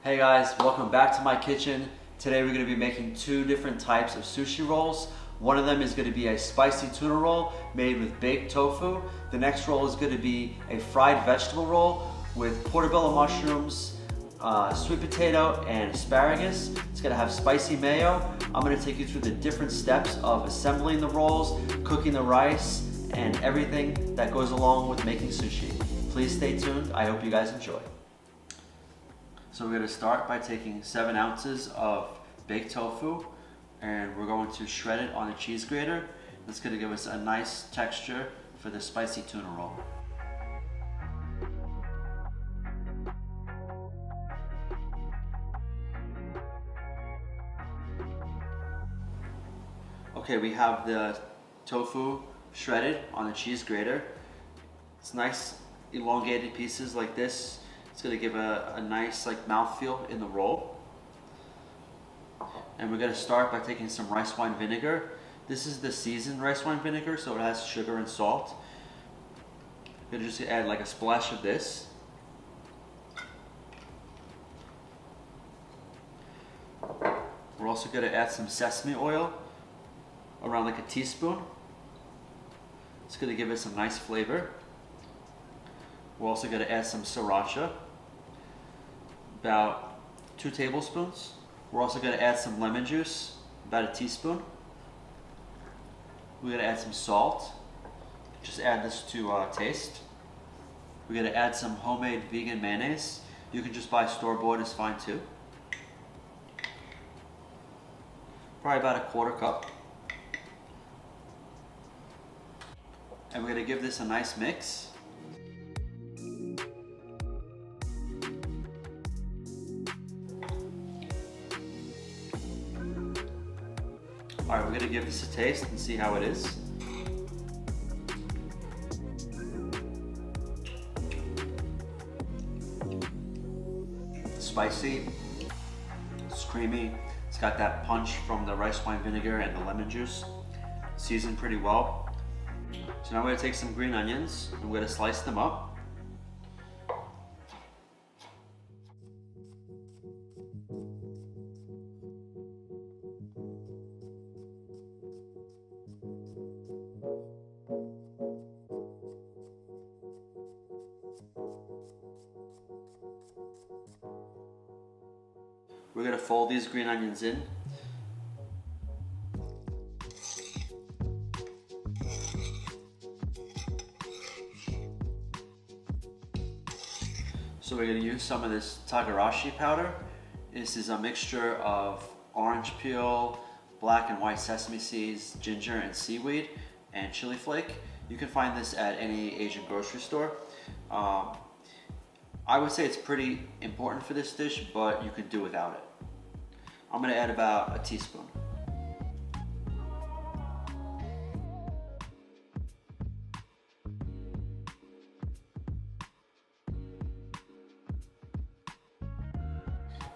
Hey guys, welcome back to my kitchen. Today we're going to be making two different types of sushi rolls. One of them is going to be a spicy tuna roll made with baked tofu. The next roll is going to be a fried vegetable roll with portobello mushrooms, sweet potato, and asparagus. It's going to have spicy mayo. I'm going to take you through the different steps of assembling the rolls, cooking the rice, and everything that goes along with making sushi. Please stay tuned. I hope you guys enjoy. So we're going to start by taking 7 ounces of baked tofu and we're going to shred it on a cheese grater. That's going to give us a nice texture for the spicy tuna roll. Okay, we have the tofu shredded on the cheese grater. It's nice elongated pieces like this. It's going to give a nice mouthfeel in the roll. And we're going to start by taking some rice wine vinegar. This is the seasoned rice wine vinegar, so it has sugar and salt. We're going to just add like a splash of this. We're also going to add some sesame oil, around like a teaspoon. It's going to give it some nice flavor. We're also going to add some sriracha, about 2 tablespoons. We're also going to add some lemon juice, about a teaspoon. We're going to add some salt. Just add this to taste. We're going to add some homemade vegan mayonnaise. You can just buy store-bought, is fine too. Probably about a 1/4 cup. And we're going to give this a nice mix. Alright, we're going to give this a taste and see how it is. It's spicy, it's creamy, it's got that punch from the rice wine vinegar and the lemon juice. Seasoned pretty well. So now I'm going to take some green onions and we're going to slice them up. We're going to fold these green onions in. So we're going to use some of this togarashi powder. This is a mixture of orange peel, black and white sesame seeds, ginger and seaweed, and chili flake. You can find this at any Asian grocery store. I would say it's pretty important for this dish, but you can do without it. I'm going to add about a teaspoon.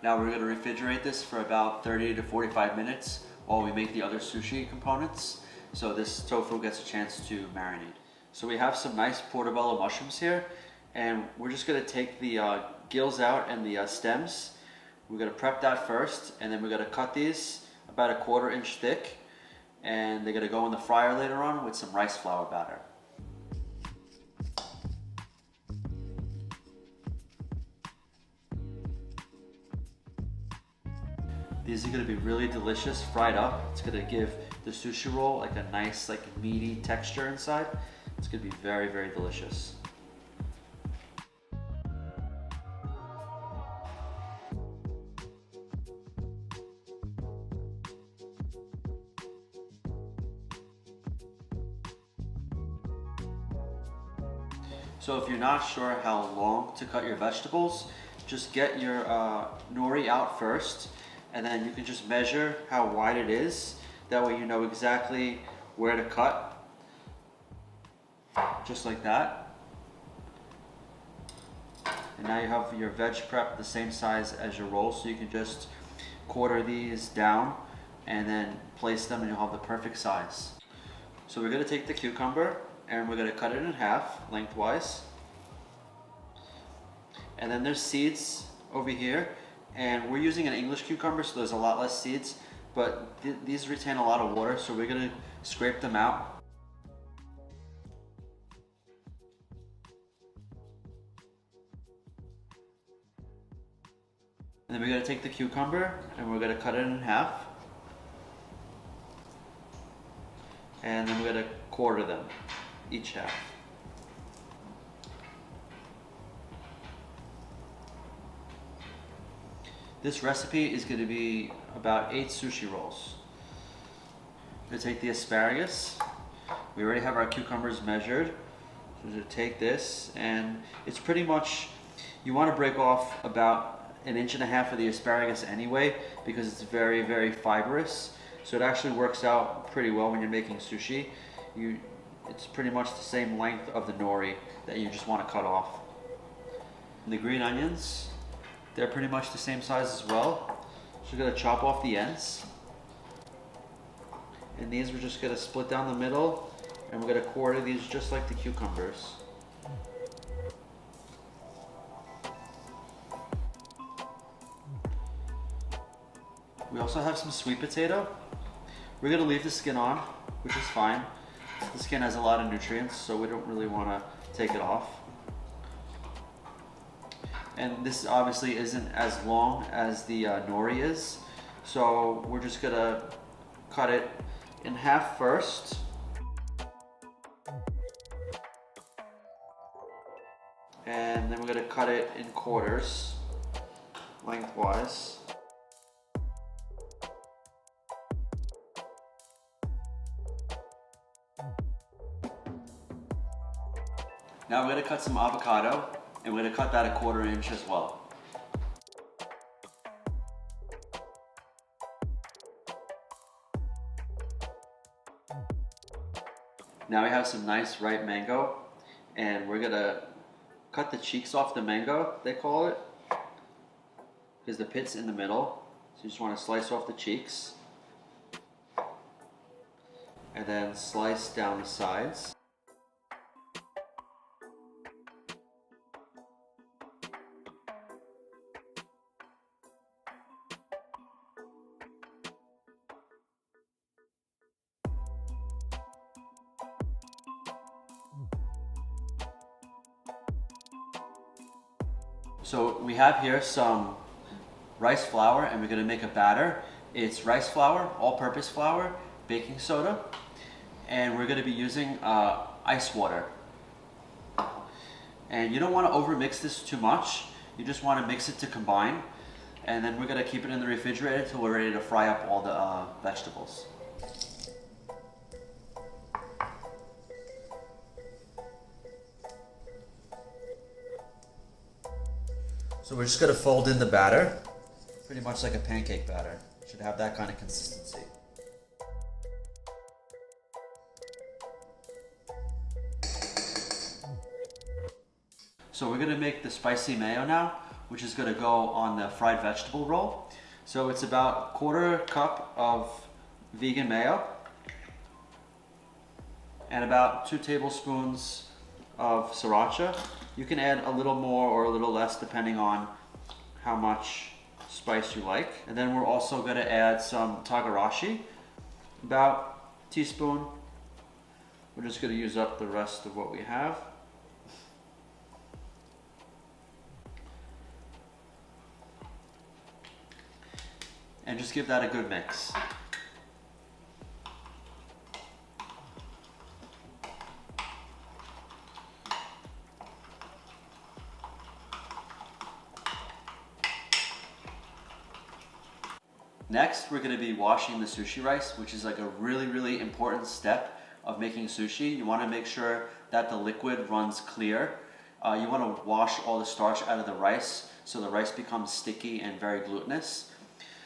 Now we're going to refrigerate this for about 30 to 45 minutes while we make the other sushi components, so this tofu gets a chance to marinate. So we have some nice portobello mushrooms here, and we're just going to take the gills out and the stems. We're going to prep that first, and then we're going to cut these about a 1/4 inch thick, and they're going to go in the fryer later on with some rice flour batter. These are going to be really delicious fried up. It's going to give the sushi roll like a nice meaty texture inside. It's going to be very, very delicious. So if you're not sure how long to cut your vegetables, just get your nori out first, and then you can just measure how wide it is. That way you know exactly where to cut, just like that. And now you have your veg prep the same size as your roll, so you can just 1/4 these down and then place them and you'll have the perfect size. So we're going to take the cucumber and we're going to cut it in half lengthwise. And then there's seeds over here. And we're using an English cucumber, so there's a lot less seeds, but these retain a lot of water, so we're gonna scrape them out. And then we're gonna take the cucumber and we're gonna cut it in half. And then we're gonna quarter them, each half. This recipe is going to be about 8 sushi rolls. We're going to take the asparagus. We already have our cucumbers measured. So we're going to take this, and it's pretty much, you want to break off about 1.5 inches of the asparagus anyway, because it's very, very fibrous. So it actually works out pretty well when you're making sushi. It's pretty much the same length of the nori that you just want to cut off. And the green onions, they're pretty much the same size as well. So we're gonna chop off the ends. And these we're just gonna split down the middle, and we're gonna quarter these just like the cucumbers. We also have some sweet potato. We're gonna leave the skin on, which is fine. The skin has a lot of nutrients, so we don't really wanna take it off. And this obviously isn't as long as the nori is, so we're just gonna cut it in half first. And then we're gonna cut it in quarters, lengthwise. Now we're gonna cut some avocado, and we're gonna cut that 1/4 inch as well. Now we have some nice ripe mango, and we're gonna cut the cheeks off the mango, they call it, because the pit's in the middle. So you just wanna slice off the cheeks, and then slice down the sides. So we have here some rice flour, and we're gonna make a batter. It's rice flour, all-purpose flour, baking soda, and we're gonna be using ice water. And you don't wanna overmix this too much. You just wanna mix it to combine. And then we're gonna keep it in the refrigerator until we're ready to fry up all the vegetables. So we're just gonna fold in the batter, pretty much like a pancake batter. Should have that kind of consistency. So we're gonna make the spicy mayo now, which is gonna go on the fried vegetable roll. So it's about 1/4 cup of vegan mayo, and about 2 tablespoons of sriracha. You can add a little more or a little less depending on how much spice you like. And then we're also gonna add some togarashi, about a teaspoon. We're just gonna use up the rest of what we have. And just give that a good mix. Next, we're gonna be washing the sushi rice, which is like a really, really important step of making sushi. You wanna make sure that the liquid runs clear. You wanna wash all the starch out of the rice so the rice becomes sticky and very glutinous.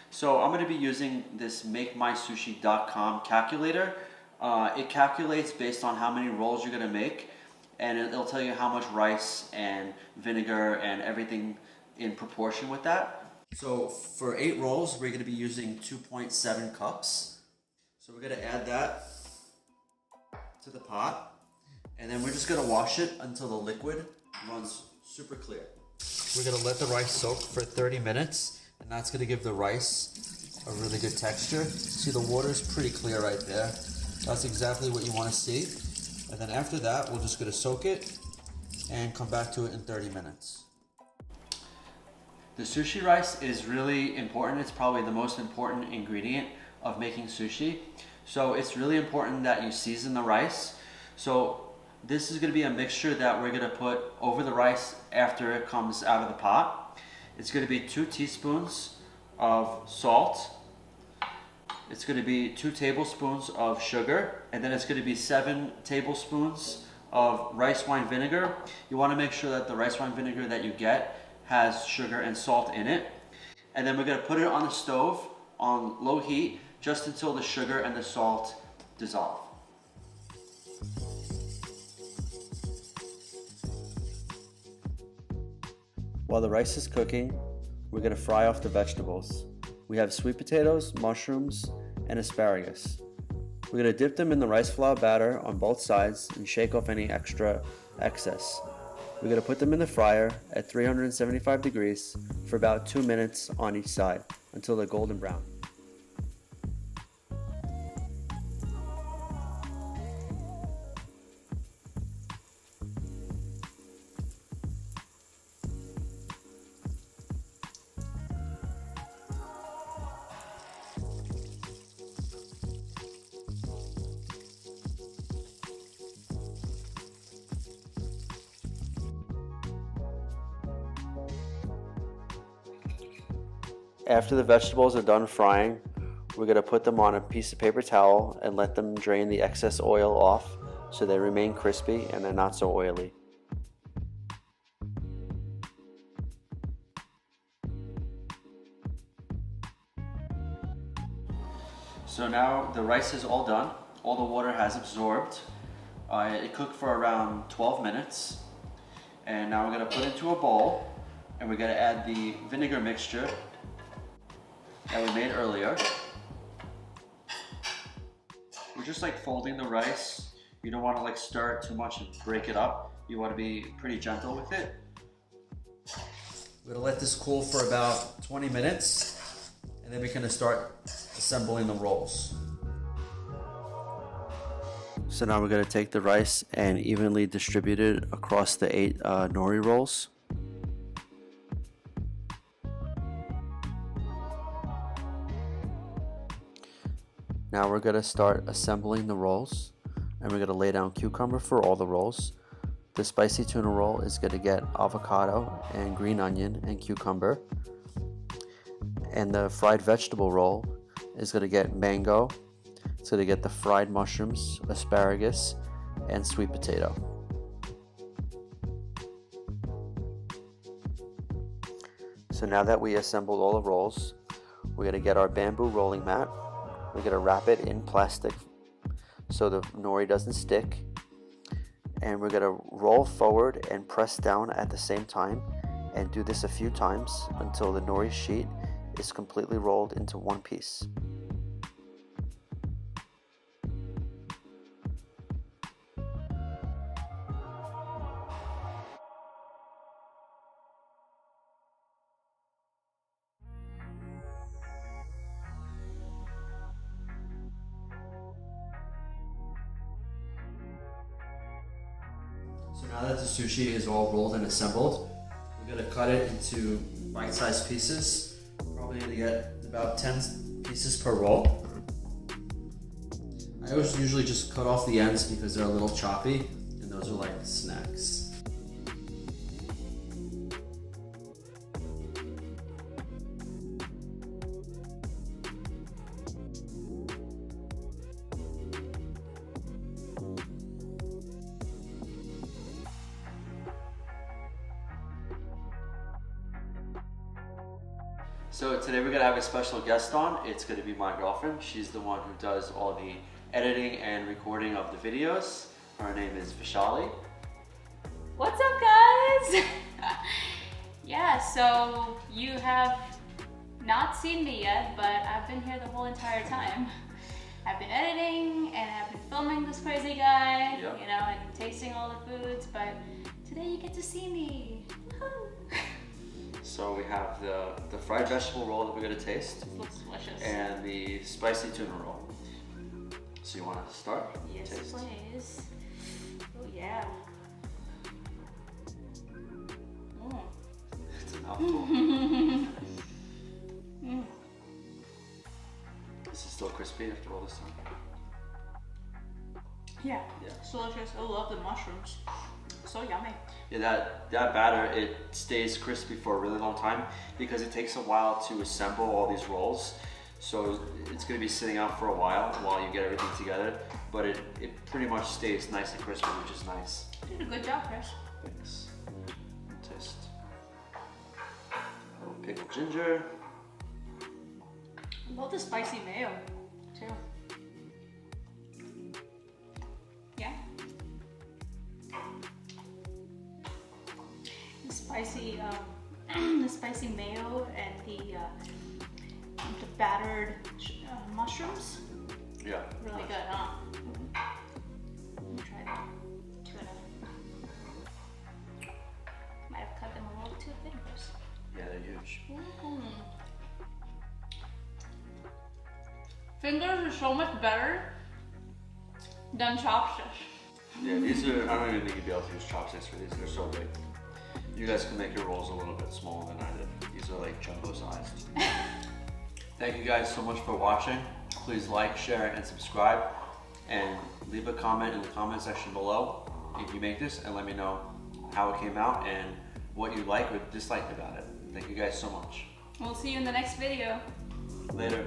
So I'm gonna be using this makemysushi.com calculator. It calculates based on how many rolls you're gonna make, and it'll tell you how much rice and vinegar and everything in proportion with that. So for 8 rolls, we're gonna be using 2.7 cups. So we're gonna add that to the pot, and then we're just gonna wash it until the liquid runs super clear. We're gonna let the rice soak for 30 minutes, And that's gonna give the rice a really good texture. See, the water's pretty clear right there. That's exactly what you wanna see. And then after that, we're just gonna soak it and come back to it in 30 minutes. The sushi rice is really important. It's probably the most important ingredient of making sushi. So it's really important that you season the rice. So this is gonna be a mixture that we're gonna put over the rice after it comes out of the pot. It's gonna be 2 teaspoons of salt. It's gonna be 2 tablespoons of sugar, and then it's gonna be 7 tablespoons of rice wine vinegar. You wanna make sure that the rice wine vinegar that you get has sugar and salt in it. And then we're gonna put it on the stove on low heat just until the sugar and the salt dissolve. While the rice is cooking, we're gonna fry off the vegetables. We have sweet potatoes, mushrooms, and asparagus. We're gonna dip them in the rice flour batter on both sides and shake off any extra excess. We're gonna put them in the fryer at 375 degrees for about 2 minutes on each side until they're golden brown. After the vegetables are done frying, we're going to put them on a piece of paper towel and let them drain the excess oil off so they remain crispy and they're not so oily. So now the rice is all done. All the water has absorbed. It cooked for around 12 minutes. And now we're going to put it into a bowl and we're going to add the vinegar mixture that we made earlier. We're just like folding the rice. You don't want to like stir it too much and break it up. You want to be pretty gentle with it. We're gonna let this cool for about 20 minutes and then we're gonna start assembling the rolls. So now we're gonna take the rice and evenly distribute it across the 8 nori rolls. Now we're going to start assembling the rolls and we're going to lay down cucumber for all the rolls. The spicy tuna roll is going to get avocado and green onion and cucumber. And the fried vegetable roll is going to get mango. It's going to get the fried mushrooms, asparagus, and sweet potato. So now that we assembled all the rolls, we're going to get our bamboo rolling mat. We're going to wrap it in plastic so the nori doesn't stick. And we're going to roll forward and press down at the same time and do this a few times until the nori sheet is completely rolled into one piece. So now that the sushi is all rolled and assembled, we're going to cut it into bite-sized pieces. Probably going to get about 10 pieces per roll. I always usually just cut off the ends because they're a little choppy, and those are like snacks. So today we're gonna have a special guest on. It's gonna be my girlfriend. She's the one who does all the editing and recording of the videos. Her name is Vishali. What's up, guys? Yeah, so you have not seen me yet, but I've been here the whole entire time. I've been editing and I've been filming this crazy guy, Yep. you know, and tasting all the foods, but today you get to see me. So we have the fried vegetable roll that we're gonna taste. This looks delicious. And the spicy tuna roll. So you want to start? Yes, Taste. please. Oh yeah. Mm. It's a mouthful. This is still crispy after all this time. Yeah. Yeah. It's delicious. I love the mushrooms. So yummy. Yeah, that batter, it stays crispy for a really long time because it takes a while to assemble all these rolls. So it's gonna be sitting out for a while you get everything together, but it pretty much stays nice and crispy, which is nice. You did a good job, Chris. Thanks. Taste. A little pickled ginger. I love the spicy mayo, too. Yeah. The spicy, the spicy mayo and the battered mushrooms. Yeah. Really good, huh? Let me try that tuna. Might have cut them a little too thin, Chris. Yeah, they're huge. Fingers are so much better than chopsticks. Yeah, these are, I don't even think you'd be able to use chopsticks for these, they're so big. You guys can make your rolls a little bit smaller than I did. These are like jumbo sized. Thank you guys so much for watching. Please like, share, and subscribe. And leave a comment in the comment section below if you make this and let me know how it came out and what you like or dislike about it. Thank you guys so much. We'll see you in the next video. Later.